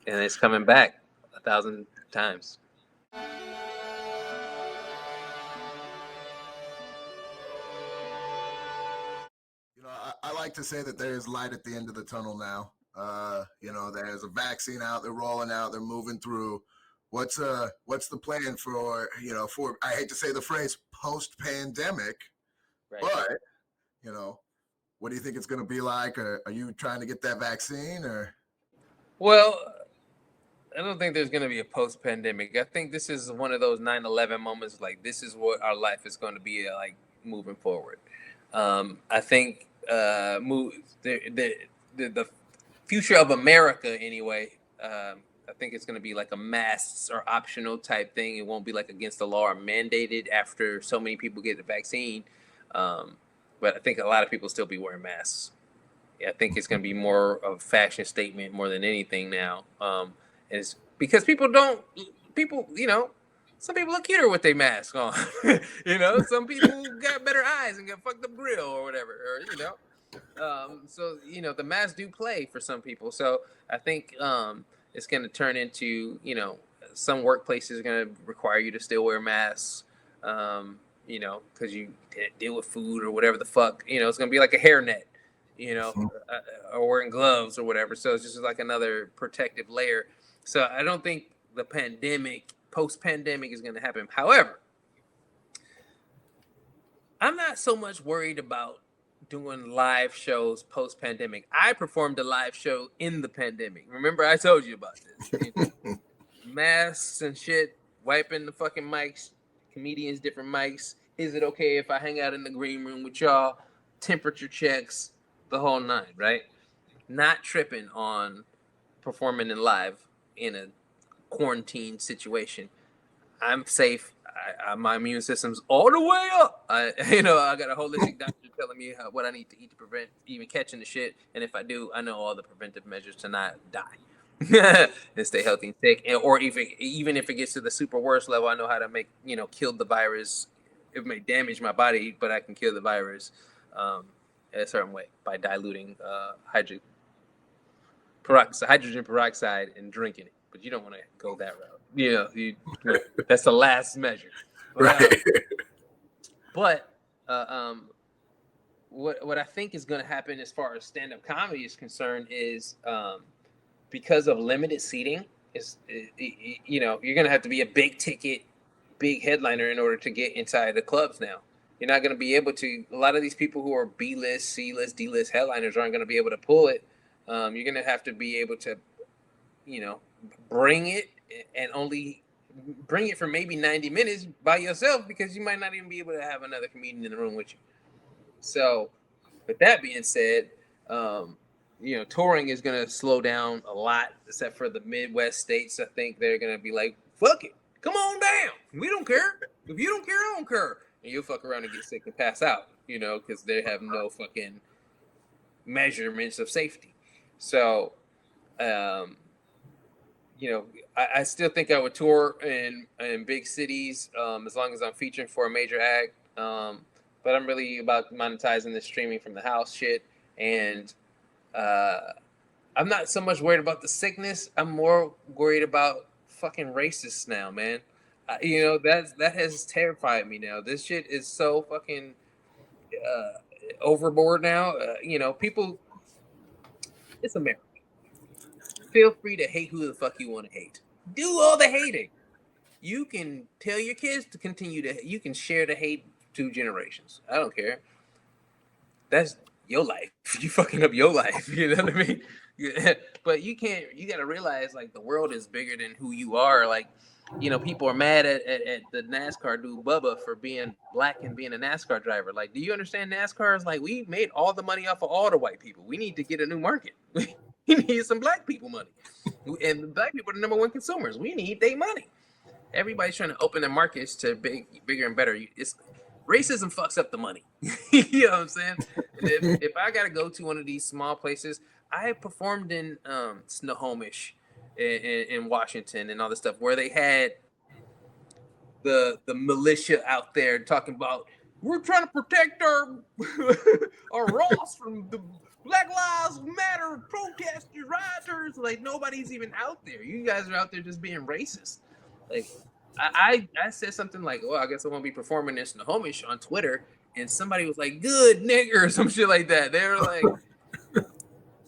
And it's coming back 1,000 times. I like to say that there is light at the end of the tunnel now. There's a vaccine out. They're rolling out. They're moving through. What's the plan for I hate to say the phrase post-pandemic, right. But what do you think it's going to be like? Or are you trying to get that vaccine or? Well, I don't think there's going to be a post-pandemic. I think this is one of those 9/11 moments. Like, this is what our life is going to be like moving forward. I think the future of America anyway. I think it's going to be like a masks or optional type thing. It won't be like against the law or mandated after so many people get the vaccine. But I think a lot of people still be wearing masks. Yeah, I think it's going to be more of a fashion statement more than anything now. Is because some people look cuter with their mask on. Some people got better eyes and got fucked up grill or whatever, so the masks do play for some people. So I think it's going to turn into some workplaces are going to require you to still wear masks. You know, because you deal with food or whatever the fuck. You know, it's gonna be like a hairnet. You know, or wearing gloves or whatever. So it's just like another protective layer. So I don't think the post-pandemic is gonna happen. However, I'm not so much worried about doing live shows post pandemic. I performed a live show in the pandemic. Remember, I told you about this. You know, masks and shit, wiping the fucking mics, comedians, different mics. Is it okay if I hang out in the green room with y'all? Temperature checks, the whole nine, right? Not tripping on performing in live in a quarantine situation. I'm safe. My immune system's all the way up. I got a holistic doctor telling me what I need to eat to prevent even catching the shit. And if I do, I know all the preventive measures to not die and stay healthy and sick. Or even if it gets to the super worst level, I know how to kill the virus. It may damage my body, but I can kill the virus a certain way by diluting hydrogen peroxide and drinking it. But you don't want to go that route. That's the last measure. Right. But what I think is going to happen as far as stand-up comedy is concerned is because of limited seating, you're going to have to be a big ticket, big headliner in order to get inside the clubs now. You're not going to be able to. A lot of these people who are B-list, C-list, D-list headliners aren't going to be able to pull it. You're going to have to be able to, bring it and only bring it for maybe 90 minutes by yourself because you might not even be able to have another comedian in the room with you. So, with that being said, touring is going to slow down a lot, except for the Midwest states. I think they're going to be like, fuck it. Come on down. We don't care. If you don't care, I don't care. And you'll fuck around and get sick and pass out, because they have no fucking measurements of safety. So, I still think I would tour in big cities as long as I'm featuring for a major act. But I'm really about monetizing the streaming from the house shit. And I'm not so much worried about the sickness. I'm more worried about fucking racists now, man. That has terrified me now. This shit is so fucking overboard now. People, it's America. Feel free to hate who the fuck you want to hate. Do all the hating. You can tell your kids to continue you can share the hate 2 generations. I don't care. That's your life. You fucking up your life. You know what I mean? But you got to realize, like, the world is bigger than who you are. Like, people are mad at the NASCAR dude Bubba for being black and being a NASCAR driver. Like, do you understand NASCAR is like, we made all the money off of all the white people. We need to get a new market. We need some black people money. And black people are the number one consumers. We need their money. Everybody's trying to open their markets to bigger and better. Racism fucks up the money. You know what I'm saying? If I got to go to one of these small places, I performed in Snohomish in Washington and all this stuff where they had the militia out there talking about, we're trying to protect our Ross from the Black Lives Matter protesters, rioters. Like, nobody's even out there. You guys are out there just being racist. Like, I said something like, well, I guess I won't be performing in Snohomish on Twitter, and somebody was like, good nigger, or some shit like that. They were like,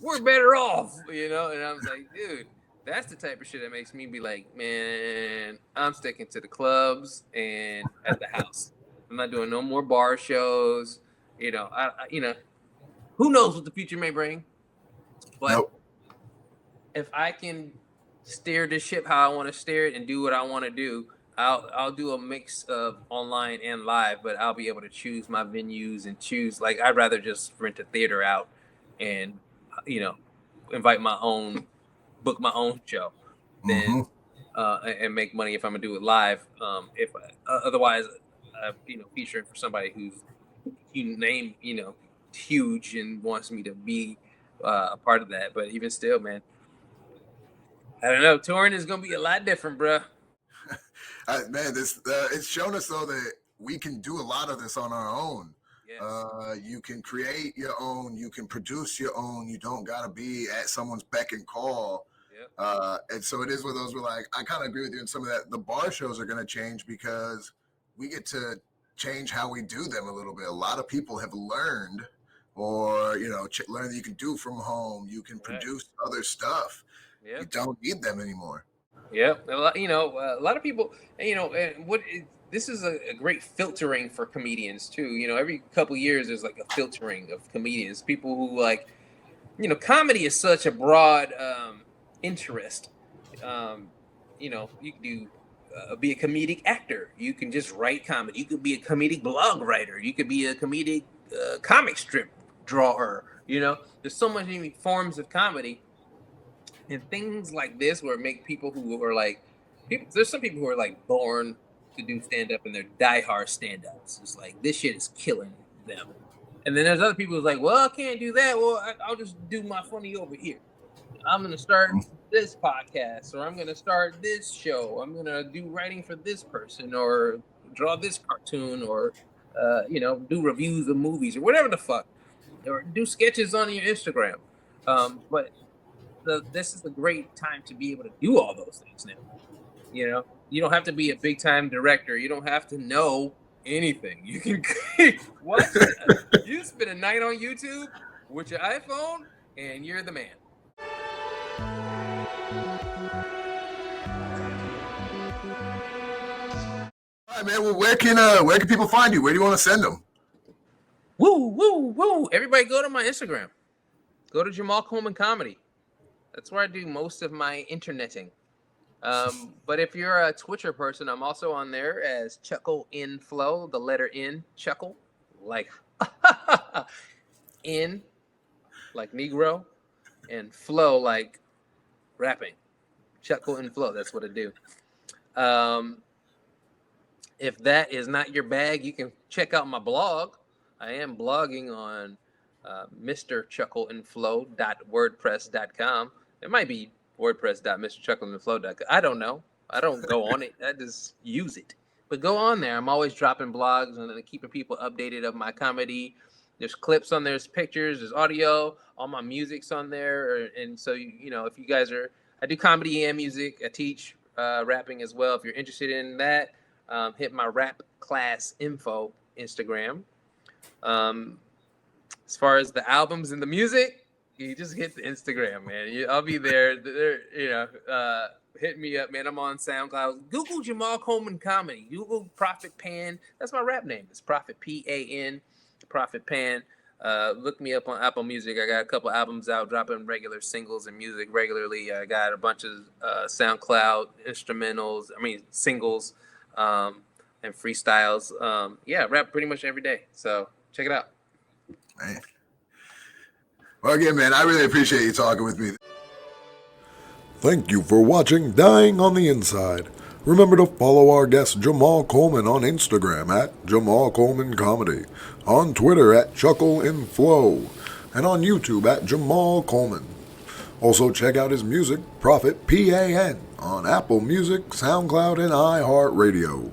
we're better off, and I was like, dude, that's the type of shit that makes me be like, man, I'm sticking to the clubs and at the house. I'm not doing no more bar shows. Who knows what the future may bring? But if I can steer this ship how I want to steer it and do what I want to do, I'll do a mix of online and live, but I'll be able to choose my venues and choose, like, I'd rather just rent a theater out and invite book my own show than and make money if I'm gonna do it live. If otherwise, featuring for somebody who's huge and wants me to be a part of that. But even still, man, I don't know. Touring is gonna be a lot different, bro. Man, this it's shown us though that we can do a lot of this on our own. Yes. You can create your own. You can produce your own. You don't gotta be at someone's beck and call. Yep. And so it is one of those where, like, I kind of agree with you in some of that. The bar shows are gonna change because we get to change how we do them a little bit. A lot of people have learned, or learn that you can do from home. You can produce other stuff. Yeah. You don't need them anymore. Yeah, a lot of people, this is a great filtering for comedians too. Every couple years there's like a filtering of comedians, people who comedy is such a broad interest. You can do be a comedic actor. You can just write comedy. You could be a comedic blog writer. You could be a comedic comic strip drawer. There's so many forms of comedy. And things like this where make people who are like, there's some people who are like born to do stand-up and they're diehard stand-ups. It's like, this shit is killing them. And then there's other people who's like, well, I can't do that. Well, I'll just do my funny over here. I'm going to start this podcast, or I'm going to start this show. I'm going to do writing for this person, or draw this cartoon, or, do reviews of movies, or whatever the fuck. Or do sketches on your Instagram. But this is a great time to be able to do all those things now. You don't have to be a big time director. You don't have to know anything. You can you spend a night on YouTube with your iPhone and you're the man. All right, man. Well, where can people find you? Where do you want to send them? Woo. Everybody go to my Instagram. Go to Jamal Coleman Comedy. That's where I do most of my interneting. But if you're a Twitcher person, I'm also on there as Chuckle in Flow, the letter N, Chuckle, like in, like Negro, and Flow, like rapping. Chuckle in Flow, that's what I do. If that is not your bag, you can check out my blog. I am blogging on mrchuckleandflow.wordpress.com. It might be WordPress.mrchuckleandflow.com. I don't know. I don't go on it. I just use it. But go on there. I'm always dropping blogs and keeping people updated of my comedy. There's clips on there, there's pictures, there's audio. All my music's on there. And so, if you guys I do comedy and music. I teach rapping as well. If you're interested in that, hit my rap class info Instagram. As far as the albums and the music, you just hit the Instagram, man. I'll be there. Hit me up, man. I'm on SoundCloud. Google Jamal Coleman Comedy. Google Prophet Pan. That's my rap name. It's Prophet Pan. Prophet Pan. Look me up on Apple Music. I got a couple albums out, dropping regular singles and music regularly. I got a bunch of SoundCloud instrumentals. Singles and freestyles. Rap pretty much every day. So check it out. Man. Well, again, man, I really appreciate you talking with me. Thank you for watching Dying on the Inside. Remember to follow our guest Jamal Coleman on Instagram at Jamal Coleman Comedy, on Twitter at Chuckle in Flow, and on YouTube at Jamal Coleman. Also check out his music, Prophet Pan, on Apple Music, SoundCloud, and iHeartRadio.